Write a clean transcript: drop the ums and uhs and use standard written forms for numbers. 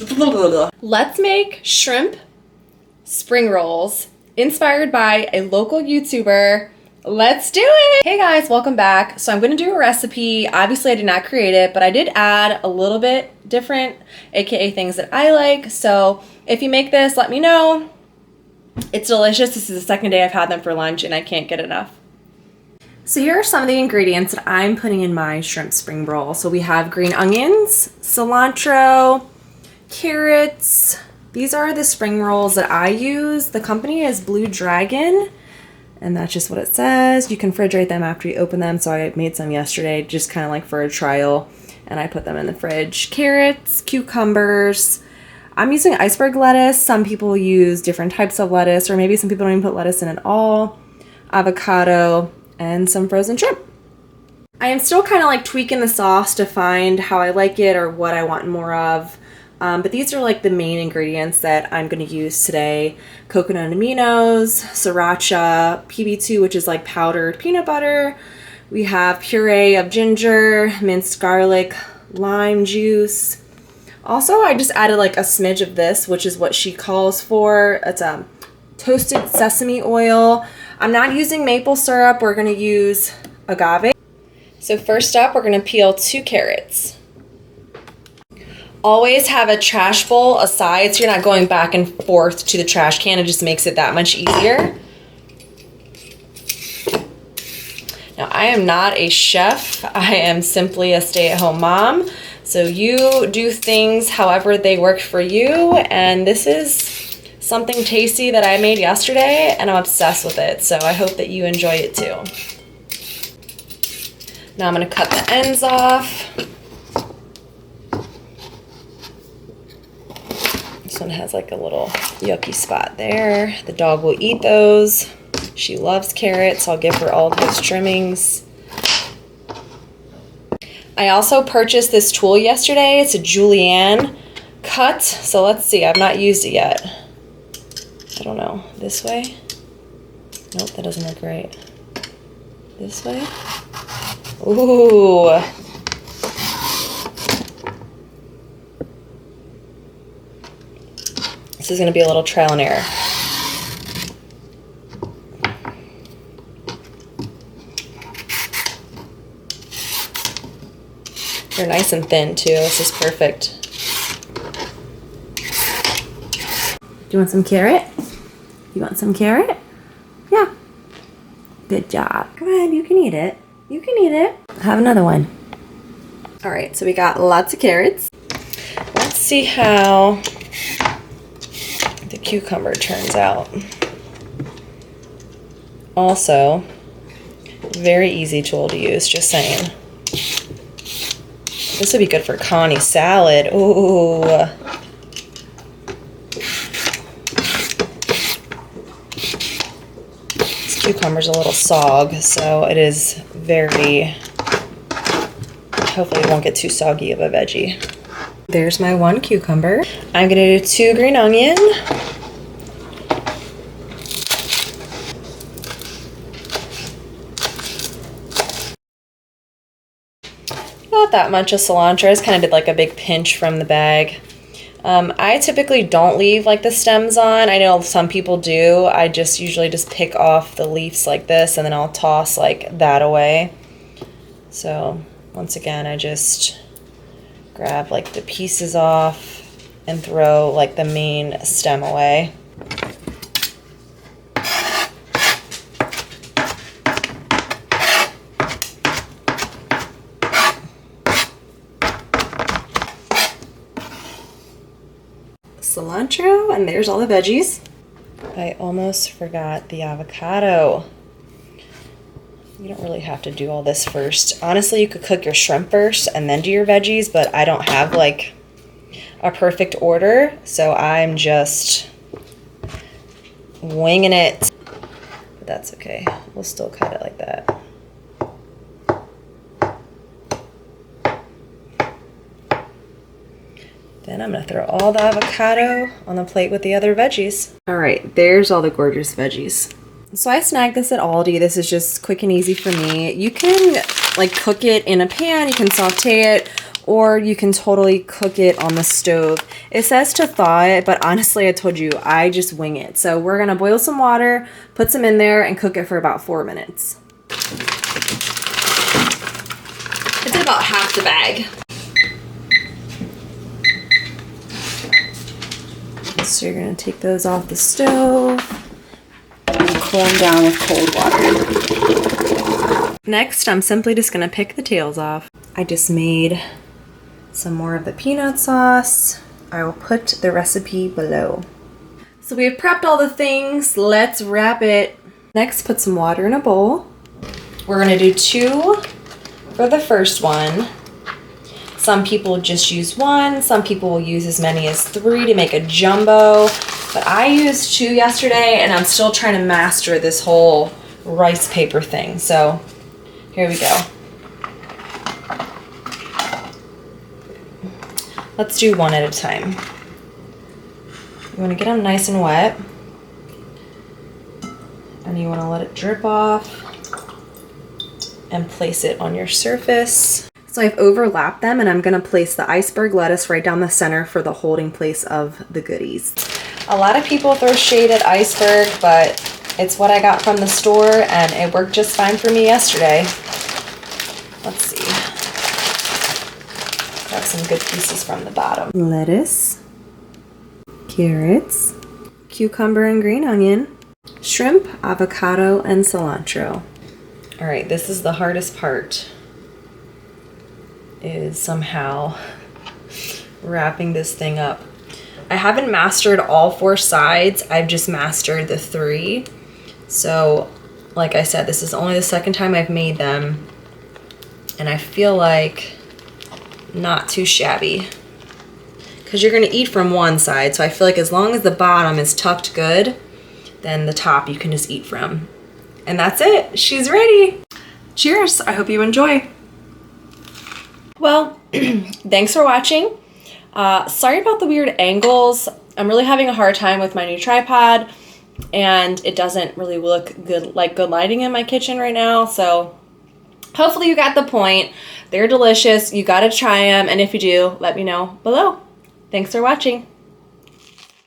Let's make shrimp spring rolls inspired by a local YouTuber. Let's do it! Hey guys, welcome back. So I'm gonna do a recipe. Obviously I did not create it, but I did add a little bit different, aka things that I like. So if you make this, let me know. It's delicious. This is the second day I've had them for lunch and I can't get enough. So here are some of the ingredients that I'm putting in my shrimp spring roll. So we have green onions, cilantro, carrots. These are the spring rolls that I use. The company is Blue Dragon, and that's just what it says. You can refrigerate them after you open them. So I made some yesterday, just kind of like for a trial, and I put them in the fridge. Carrots, cucumbers. I'm using iceberg lettuce. Some people use different types of lettuce, or maybe some people don't even put lettuce in at all. Avocado, and some frozen shrimp. I am still kind of like tweaking the sauce to find how I like it or what I want more of. But these are like the main ingredients that I'm going to use today. Coconut aminos, sriracha, PB2, which is like powdered peanut butter. We have puree of ginger, minced garlic, lime juice. Also, I just added like a smidge of this, which is what she calls for. It's Toasted Sesame Oil. I'm not using maple syrup. We're going to use agave. So first up, we're going to peel 2 carrots. Always have a trash bowl aside so you're not going back and forth to the trash can. It just makes it that much easier. Now, I am not a chef. I am simply a stay-at-home mom. So you do things however they work for you. And this is something tasty that I made yesterday, and I'm obsessed with it. So I hope that you enjoy it too. Now I'm going to cut the ends off. This one has like a little yucky spot there. The dog will eat those. She loves carrots, so I'll give her all those trimmings. I also purchased this tool yesterday. It's a julienne cut. So let's see, I've not used it yet. I don't know. This way? Nope, that doesn't look right. This way? Ooh. This is going to be a little trial and error. They're nice and thin too. This is perfect. Do you want some carrot? You want some carrot? Yeah. Good job. Go ahead, you can eat it. You can eat it. Have another one. All right, so we got lots of carrots. Let's see how the cucumber turns out. Also, very easy tool to use, just saying. This would be good for Connie salad. Ooh. This cucumber's a little sog, so it is very, hopefully it won't get too soggy of a veggie. There's my 1 cucumber. I'm gonna do 2 green onion. Not that much of cilantro. I just kind of did like a big pinch from the bag. I typically don't leave like the stems on. I know some people do. I just usually just pick off the leaves like this and then I'll toss like that away. So once again, I just grab like the pieces off and throw like the main stem away. Cilantro, and there's all the veggies. I almost forgot the avocado. You don't really have to do all this first. Honestly, you could cook your shrimp first and then do your veggies, but I don't have like a perfect order, so I'm just winging it. But that's okay. We'll still cut it like that. Then I'm going to throw all the avocado on the plate with the other veggies. All right, there's all the gorgeous veggies. So I snagged this at Aldi. This is just quick and easy for me. You can like cook it in a pan, you can saute it, or you can totally cook it on the stove. It says to thaw it, but honestly, I told you, I just wing it. So we're gonna boil some water, put some in there, and cook it for about 4 minutes. I did about half the bag. So you're gonna take those off the stove and cool them down with cold water. Next, I'm simply just gonna pick the tails off. I just made some more of the peanut sauce. I will put the recipe below. So we have prepped all the things. Let's wrap it. Next, put some water in a bowl. We're gonna do 2 for the first one. Some people just use 1. Some people will use as many as 3 to make a jumbo. But I used 2 yesterday, and I'm still trying to master this whole rice paper thing. So here we go. Let's do 1 at a time. You want to get them nice and wet. And you want to let it drip off and place it on your surface. So I've overlapped them, and I'm going to place the iceberg lettuce right down the center for the holding place of the goodies. A lot of people throw shade at iceberg, but it's what I got from the store, and it worked just fine for me yesterday. Let's see. Got some good pieces from the bottom. Lettuce, carrots, cucumber and green onion, shrimp, avocado, and cilantro. All right, this is the hardest part, is somehow wrapping this thing up. I haven't mastered all 4 sides. I've just mastered the 3. So, like I said, this is only the 2nd time I've made them, and I feel like not too shabby. Because you're gonna eat from one side, so I feel like as long as the bottom is tucked good, then the top you can just eat from. And that's it, she's ready. Cheers, I hope you enjoy. Well, thanks for watching. Sorry about the weird angles. I'm really having a hard time with my new tripod, and it doesn't really look good, like good lighting in my kitchen right now. So hopefully you got the point. They're delicious. You gotta try them, and if you do, let me know below. Thanks for watching.